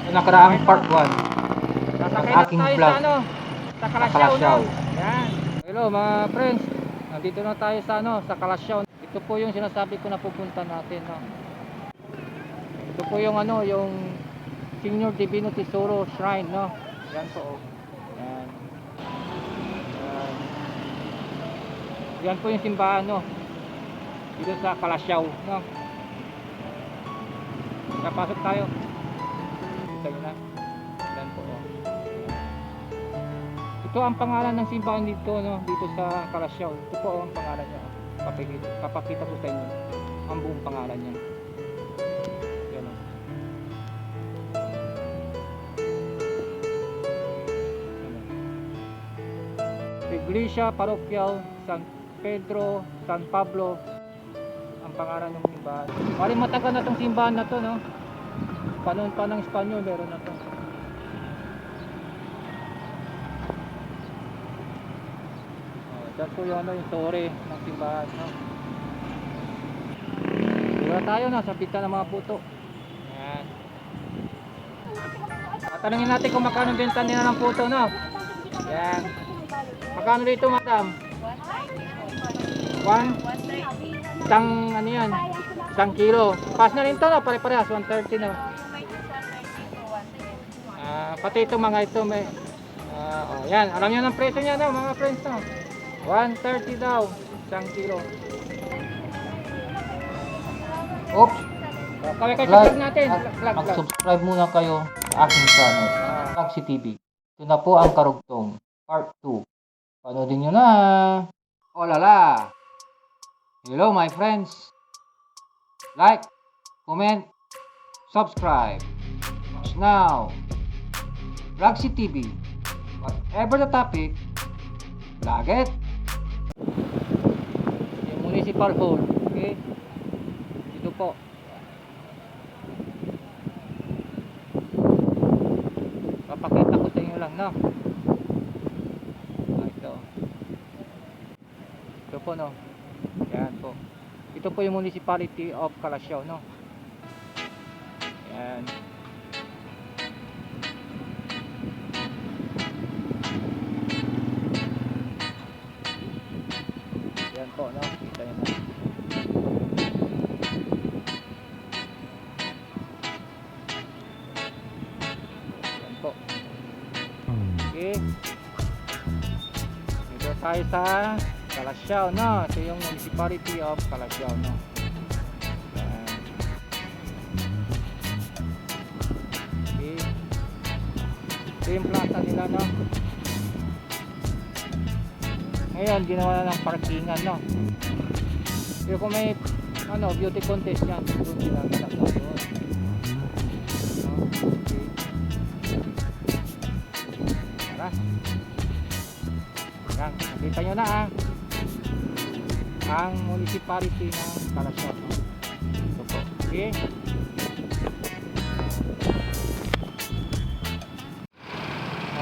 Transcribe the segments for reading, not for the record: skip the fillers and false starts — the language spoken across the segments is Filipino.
nakaraang part 1 Sasakay ng na aking tayo vlog sa ano, sa sa Kalasyaw, no? Kalasyaw. Yan. Hello mga friends. Nandito na tayo sa ano, sa Kalasyaw. Ito po yung sinasabi ko na pupunta natin, no. Ito po yung ano, yung Senior Divino Tesoro Shrine, no. Yan po, oh. Yan. Yan. Yan po yung simbahan, no. Dito sa Kalasyaw, no. Napasok tayo. Kita nyo na. Yan po, oh. Ito ang pangalan ng simbahan dito, no, dito sa Kalasyaw. Ito po ang pangalan niya. Papakita ko sa inyo ang buong pangalan niya. Yan, oh. Yan, oh. Iglesia Paroquial San Pedro, San Pablo ang pangalan ng simbahan. Bali matagal na tong simbahan na to, no. Panahon pa ng Espanyol meron na to. Yan po yung ano, yung story ng simbahan, no? Dura tayo na sa pita ng mga puto. Yan. Tatanungin natin kung magkano benta nila ng puto, no? Yan. Magkano dito, madam? 1? Isang ano yan? Isang kilo. Pas na rin to, no? Pare-parehas, 130 na. Pati ito mga ito may oh, yan. Alam nyo ng presyo niya, no, mga friends, no? 130 daw, isang kilo. Oops! Kaway natin. Mag-subscribe muna kayo sa aking channel, Ragsy TV. Ito na po ang karugtong, part 2. Panoodin nyo na! Oh lala! Hello my friends! Like, comment, subscribe. Watch now! Ragsy TV. Whatever the topic, vlog it! Yung municipal hall, okay? Dito po. Papakita ko sa inyo lang, no? Ito. Ito po, no? Yan po. Ito po yung municipality of Kalasyaw, no? Yan. Yan po, no? Kita nyo na. Yan po. Okay. Dito tayo sa Kalasyaw, no? Ito yung municipality of Kalasyaw, no? Yan. Okay. Ito yung plaza nila, no? Ngayon, ginawa na ng parkingan, no? Pero kung may ano, beauty contest yan, doon sila nalagay doon. No? Okay. Tara. Yan, nakita nyo na ang municipality ng Kalasyaw. Ito po. Okay.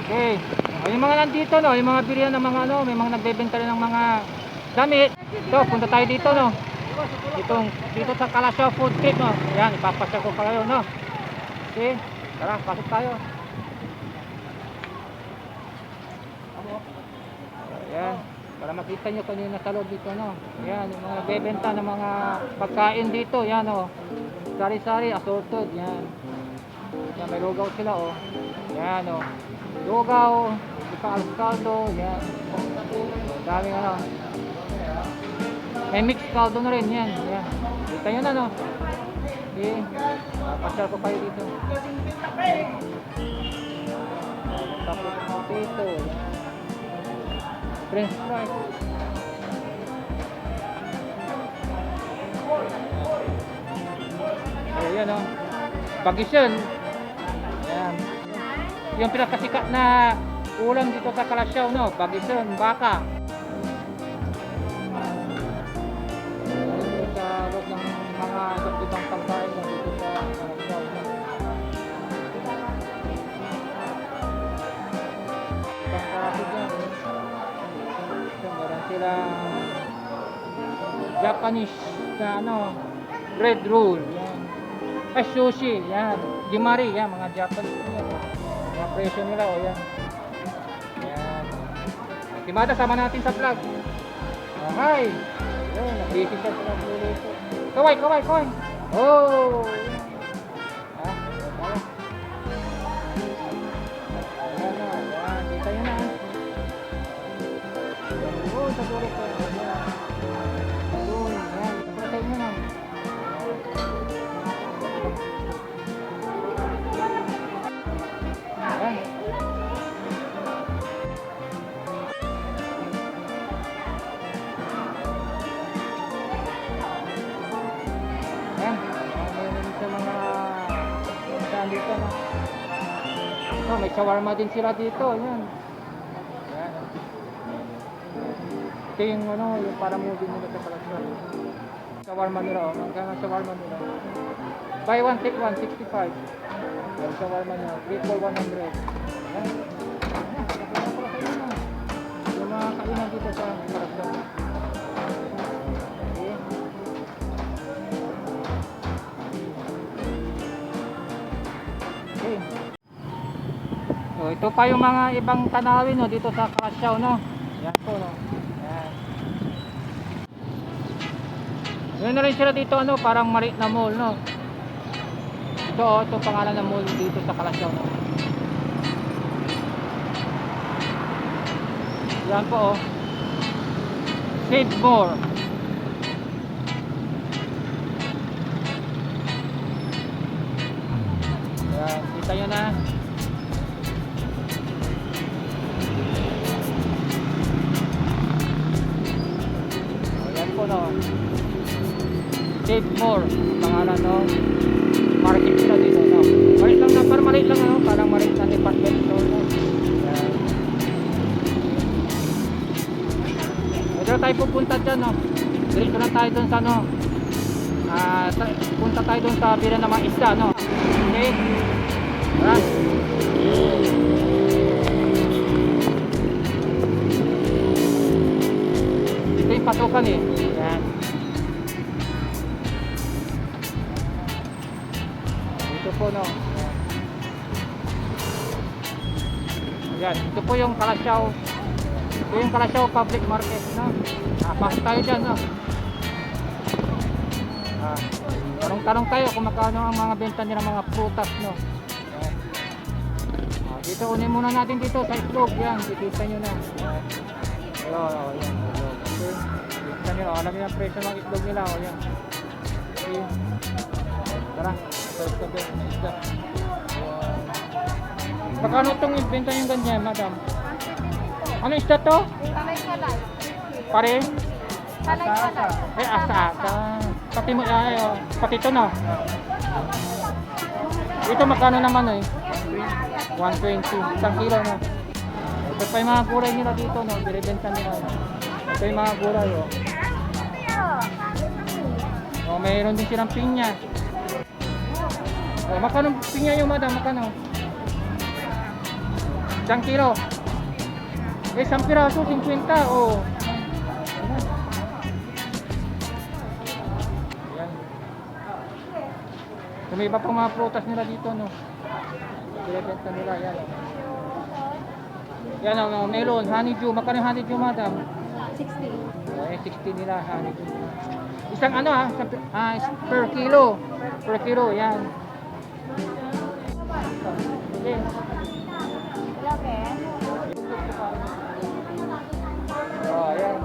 Okay. Yung mga nandito, no, yung mga bilihan ng mga ano, may mga nagbebenta rin ng mga damit. So, punta tayo dito, no. Dito sa Kalasyaw Food Street, no. Yan, ipapasya ko pa kayo, no. Okay. Tara, pasok tayo. Ayan. Para makita nyo kung yung nasa loob dito, no. Yan, yung mga bebenta ng mga pagkain dito, yan, no. Sari-sari, assorted, yan. Yan, may lugaw sila, oh. Yan, oh. Lugaw, caldo, yan. Daming ano. May mixed caldo na rin, yan. Yan. Kita nyo na, no. Okay. Pasyal ko kayo dito. Tapos potato, yan. French fries. Ayan, no. Pagisyon. Yan. Yung pinakasikat na ulam dito sa Kalasyaw, no, bagisyon, baka. Dito sa loob ng mga ibang pagkain dito sa Kalasyaw, no. Ibang klase dyan. So, meron silang Japanese na ano, bread roll, yan. Sushi, yan. Gimari, yan, mga Japanese po yan. Mga presyo nila, o yan. Yan. Si Mada, sama natin sa vlog. Hi! Yan, nag-busy siya sa nagluluto. Kaway, kaway, kaway! Oh! Ah, tara. Ayan na, yan, kita yun na. Oh, sa dulo ko. Ayan. Doon, yan. Patay mo na. Ayan. Ayan. Meron sa mga saan dito, no? Ito, may shawarma din sila dito. Ayan. Ayan. Ito yung ano, yung para movie nila sa kalasyon. Shawarma nila, oh. Magkano ang shawarma nila? Buy one, take one, 65. Yung shawarma nila, 3 for 100. Ayan. Ayan, nakapila ko sa inyo. Yung mga kainan dito sa kalasyon. Okay. Okay. So, ito pa yung mga ibang tanawin, no, dito sa Kalasyaw, no. Yan po, no. Yan. Yun na rin sila dito, ano, parang maliit na mall, no. Ito, oh, ito pangalan ng mall dito sa Kalasyaw, no. Yan po, oh. Save more. Yan, kita nyo na. Ayan po, no. Save more. Pangalan, no. Market sila dito, no. Maliit lang na, parang maliit lang, no. Parang maliit na department store, no. Ayan. Pwede na tayo pupunta dyan, no. Diretso na tayo dun sa, no. Punta tayo dun sa bila ng mga isda, no. Okay. Tara. Ito yung pasukan, eh. Ayan. Ito po, no. Ayan. Ito po yung Kalasyaw. Ito yung Kalasyaw Public Market, no. Pasok tayo dyan, no. Tanong-tanong tayo kung magkano ang mga benta nila mga prutas, no. Ayan. Dito unin muna natin dito sa itlog, yan, kikita nyo na. Ayan, ayan, okay. Kikita nyo, alam nyo ang presyo ng itlog nila, o yan. Okay. Tara, first of all, isda. Magkano itong benta nyo ganyan, madam? Ano isda to? Salay-salay. Pare? Salay-salay. Asa-asa. Pati mo, pati ito, no? Ito magkano naman, eh? 120. Isang kilo, no? Ito pa yung mga gulay nila dito, no? Binibenta nila. Ito yung mga gulay, oh. Oh, mayroon din silang pinya. Oh, magkano pinya yung madam? Magkano? Isang kilo. Isang piraso, 50. Oh. Ayan. So, may iba pang mga prutas nila dito, no? Binibenta nila, yan. Yan, oh, melon, honeydew. Magkano yung honeydew, madam? 60. Oh, 60 nila, honeydew. Isang ano, ha? Per kilo. Per kilo, yan. Okay. Oh, ayan.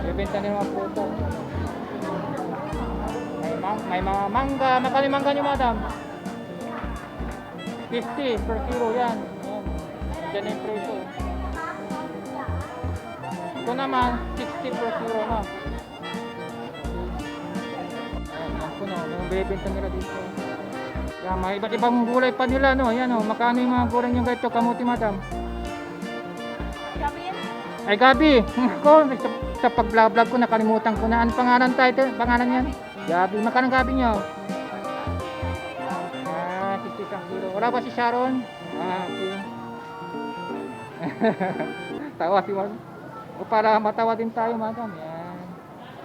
Bibenta nila mga prutas. May mga mangga. Magkano yung mangga nyo, madam? 50 per kilo, yan. Ayan. Diyan na yung presyo. Ito naman, 60 per kilo na. Ayan, yan po, no. Yung bibenta nila dito. Yan, may iba't ibang gulay pa nila, no. Ayan, no. Magkano yung mga gulay nyo ganito, kamuti, madam? Ay, Gabi. Ako, sa pag-vlog ko, nakalimutan ko na. Ano pangalan tayo? Pangalan yan? Gabi. Magkano Gabi nyo? 60 kilo. Wala ba si Sharon? Okay. Tawa si Mark. O para matawa din tayo, madam. Yan.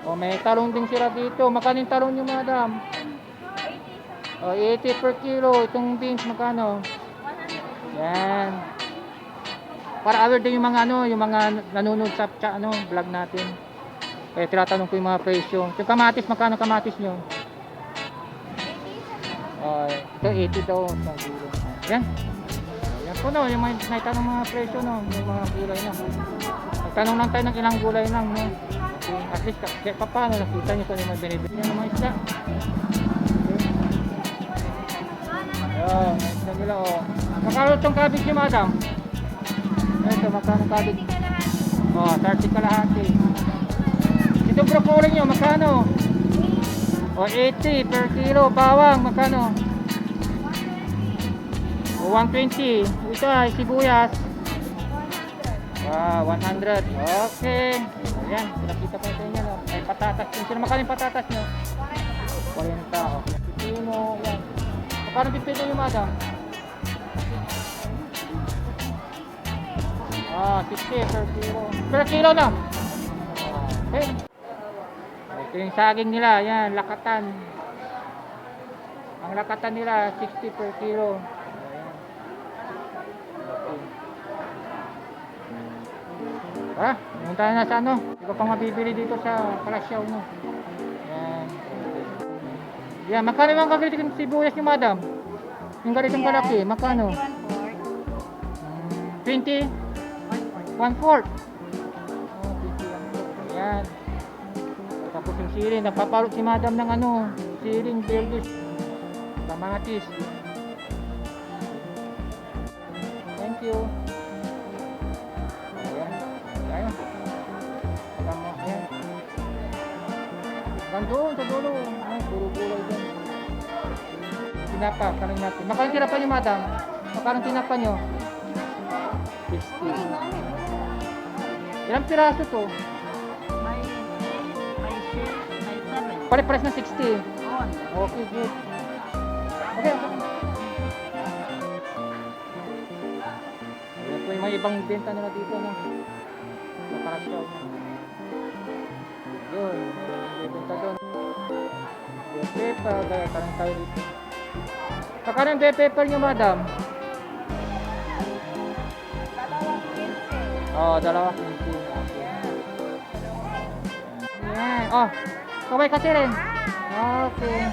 O may talong din sila dito. Magkano yung talong nyo, madam? O, 80 per kilo. Itong beans, magkano? 100. Yan. Para aware din yung mga ano, yung mga nanonood sa vlog natin. Kaya tinatanong ko yung mga presyo. Yung kamatis, magkano kamatis nyo? 80. Ito 80 daw sa kilo. Yan. Yan po no, yung mga naitanong mga presyo no, yung mga gulay na. Nagtanong lang tayo ng ilang gulay lang no. Okay, at least kahit pa paano nakita nyo kung ano yung binibili ng mga isda. Ayun, may isda nila oh. Magkano itong cabbage nyo madam? Ito, magkano cabbage? 30 kalahati. Oh, 30 kalahati. Itong broccoli nyo, magkano? O 80 per kilo, bawang, magkano? O 120. Ito ay sibuyas. 100. Wow, 100. Okay. Ayan, pinakita ko sa inyo. No? May patatas. Yung sino magkano yung patatas nyo? 40. Okay. Pipino, yan. Magkano pipino yung madam? 60 per kilo. Per kilo na. Okay. Ito yung saging nila, yan, lakatan. Ang lakatan nila, 60 per kilo. Ayan. Pumunta na sa ano, hindi ko pang mabibili dito sa Kalasyaw, no. Yan. Yan, magkano yung kagalitin ng sibuyas ni madam? Yung ganitong kalaki, magkano? 20? 1/4. Oh, 20 yan. Tapos yung siling, nagpapalot si madam ng ano, siling, bergus, kamatis. Thank you. Ayan. Ayan. Tama, ayan. Gandoon, sa dulo. Ay, puro gulay dyan. Tinapa, tanong natin. Magkano tinapa niyo madam? Magkano tinapa niyo? 60. Ilang piraso to? May 6, may 7. Pare-pares na 60. On. Okay, good. Okay. Ayan po yung mga ibang benta nila dito, no? Sa Kalasyaw. Yun. May benta doon. Bell pepper. Gaya, parang tayo dito. Magkano yung bell pepper nyo, madam? Oh, dalawa 20. Okay. Yan. Oh, kaway kasi rin. Okay.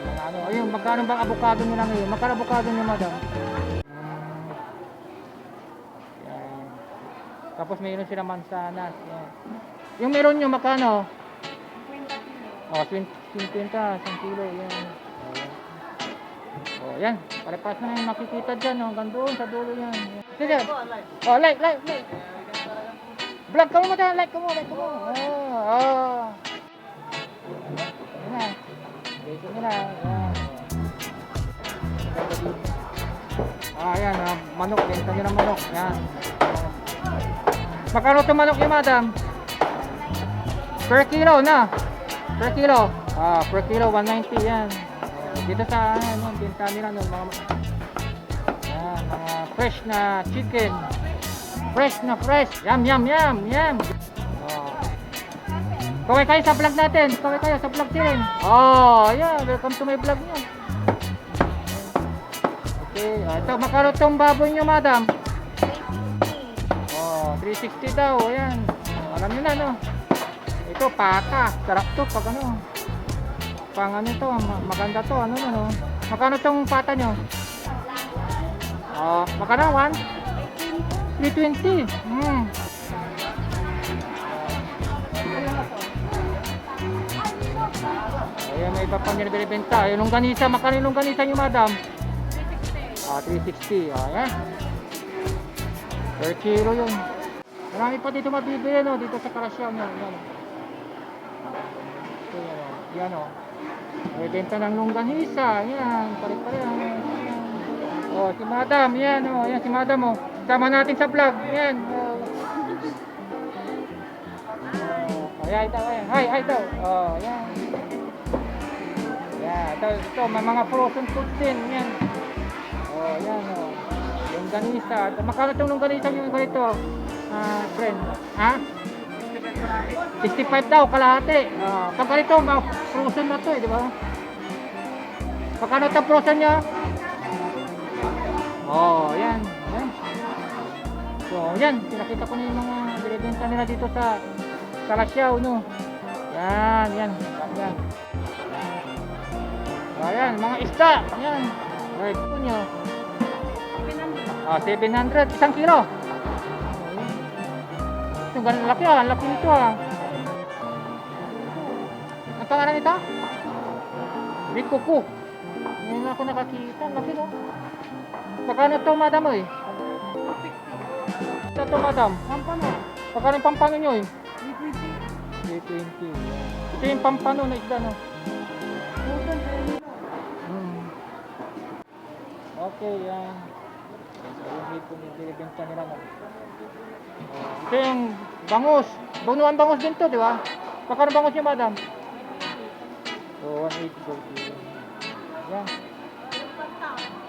Mga ano, ayun, magkano bang avocado nila ngayon? Magkano avocado niyo, madam? Yan. Tapos mayroon sila mansanas. Yan. Yung meron nyo, magkano? 20 kilo. Oh, 50, 1 kilo. Yan. Oh, yan. Pare-pas na yung makikita dyan. Oh. Hanggang doon, sa dulo yan. Sige. Oh, like. Vlog ka mo madam, like ka mo. Oh. Yan na. Dito nila. Yan. Yan. Manok. Benta nyo ng manok. Yan. Magkano itong manok niya, madam? Per kilo na. Per kilo. Per kilo, 190 yan. Dito sa ano, benta nila no, mga fresh na chicken. Fresh. Yum. Kaway kayo sa vlog natin. Kaway kayo sa vlog din. Oh, yeah, welcome to my vlog niyo. Okay, ito magkano tong baboy niyo, madam? 360 daw, ayan. Alam niyo na no. Ito paka, sarap to pag ano. Pang ano to, maganda to, ano no. Magkano tong pata nyo? Magkano? 320. Ayan, may iba pang binibenta. Yung longganisa, magkano yung longganisa nyo, madam? 360. Ayan. Per kilo yun. Marami pa dito mabibili, no? Dito sa Kalasyaw, no? Yan, o. May benta ng longganisa. Yan, pare-parehan. Oh, si madam, yan, oh. Yan, si madam, oh. Sama natin sa vlog. Yan, oh. Ayan, ito, ayan. Hi daw. Oh, yan. Yan, ito, may mga frozen foods din. Yan. Oh, yan, oh. Longganisa. Magkano itong longganisa yung ganito? Friend? Ha? 60 65 daw, kalahati. Pag ganito, frozen na to eh, di ba? Pagkano ito frozen niya? Oh, yan. Yan. So, yan. Pinakita ko na yung mga binibenta nila dito sa Kalasyaw, no? Yan, yan. Yan. Ayan, mga isda. Yan. Right po nyo. 700. Isang kilo. Ito, ganun laki ah. Laki nito ah. Ang pangalan nito? Big Kuku. Ngayon ako nakakita. Laki no? Pagkano ito, madam eh? Ito, madam. Pampano. Pagkano yung pampano nyo eh? 320. 320. Ito yung pampano na isda no? Okay, yan. Yung hipon yung binibenta nila no? Ito yung bangus. Bunuan bangus din to, di ba? Pagkano bangus nyo, madam? So, 180. Yan.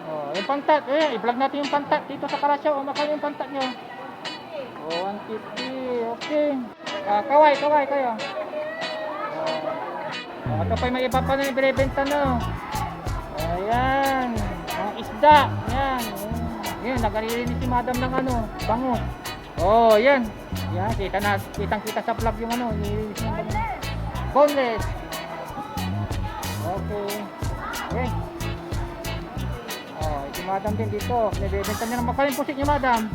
Oh, yung pantat. I-vlog natin yung pantat dito sa Kalasyaw. Makano yung pantat nyo? Oh, 150. Okay. Kaway kayo. Ito pa may iba pa na yung binibenta no. Ayan. Mga isda. Yan. Yan, nagalilinis si madam ng ano, bangus. Oh, yan. Yan, kitang-kita sa vlog yung ano, nililinis ng bangus. Boneless. Okay. Okay. Oh, si madam din dito. Nabibenta niya ng makaling pusit niya, madam.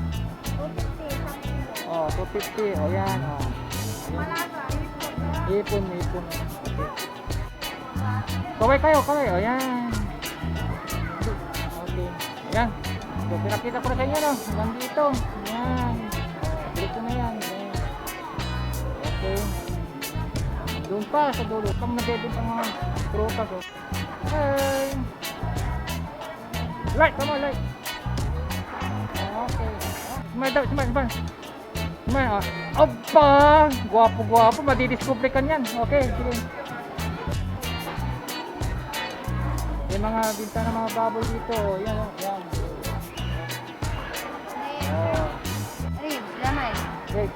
250. Oh, 250. Oh, yan. Oh. Ipon. Okay. Kaway kayo. Oh, yan. Okay. Ayan. So, pinakita ko na sa inyo, no? Hanggang dito. Yan. Dito na yan. Ayan. Okay. Doon pa sa dulo. Kung nabibenta ang mga prutas, oh. Hey. Light, come on, light. Okay. Smile daw, smile. Smile, Aba! Guwapo. Madidiscover ka niyan. Okay, sige. May mga binta ng mga baboy dito. Yan, yan. Ribs, lamay. Great.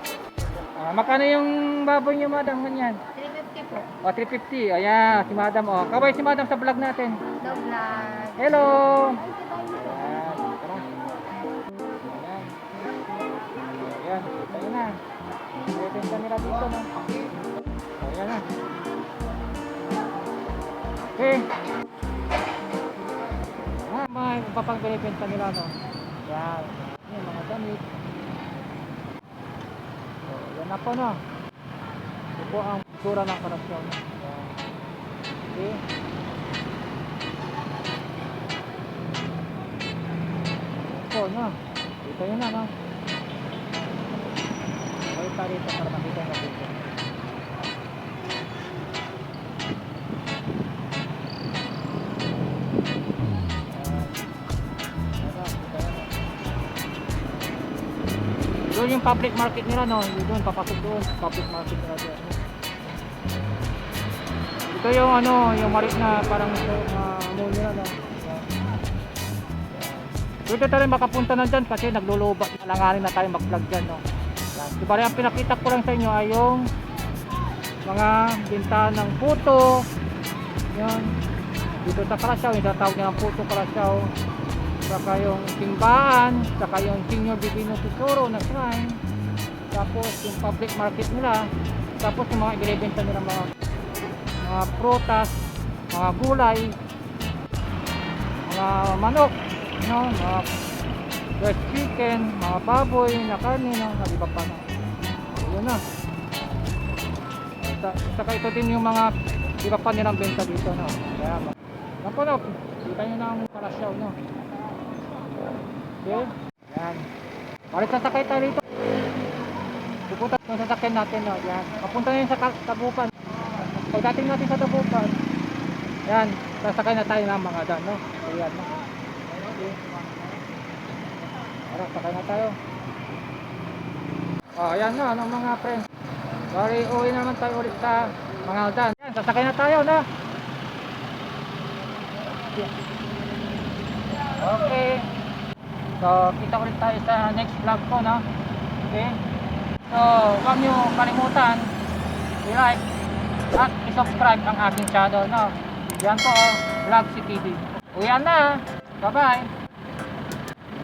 Makano yung baboy niyo, madam? Ganyan. 350 po. 350. Ayan, si madam. Kaway si madam sa vlog natin. No vlog. Hello! Ayan, tara. Ayan, kita na. Bibenta nila dito, no? Ayan na. Okay. May papang binibenta nila, no? Yan. Yan, mga damit. So, yan na po, no? Ito po ang itsura ng Kalasyaw. Yan. Okay. Ito, no? Dito yun na, no? Balik tayo dito para makita yung dito. Doon yung public market nila, no? Doon, papasok doon. Public market nila doon. Ito yung ano, yung marit na parang mall nila, no? Pwede tayo rin makapunta na dyan kasi naglulubat. Alanganin na tayo mag-vlog dyan, no? Yan. Diba rin ang pinakita ko lang sa inyo ay yung mga binta ng puto. Yan. Dito sa Kalasyaw, yung tatawag niya ng puto Kalasyaw. Saka yung simbahan, saka yung Senior Divino Tesoro na shrine, tapos yung public market nila, tapos yung mga ibinibenta nila mga prutas, mga gulay, mga manok, no? Mga fresh chicken, mga baboy na karne, no? Naliba pa na. Yun na. Saka ito din yung mga iba pa nilang benta dito, no? Kaya napo, no? Kita nyo na ang Kalasyaw, no? Okay. Yan. Balik sasakay tayo dito. Pupunta yung sasakyan natin, no? Yan. Papunta na yun sa Tabukan. Pagdating natin sa Tabukan, yan. Sasakay na tayo ng mga dan, no? Ayan, no? Okay. Tara, sakay na tayo. Ayan na, ano mga friends. Sorry, uwi naman tayo ulit sa mga dan. Yan, sasakay na tayo, no? Okay. So, kita ulit tayo sa next vlog ko, no? Okay? So, huwag nyo kalimutan i-like at i-subscribe ang aking channel, no? Yan po, Vlog si TV. Uyan na! Bye-bye!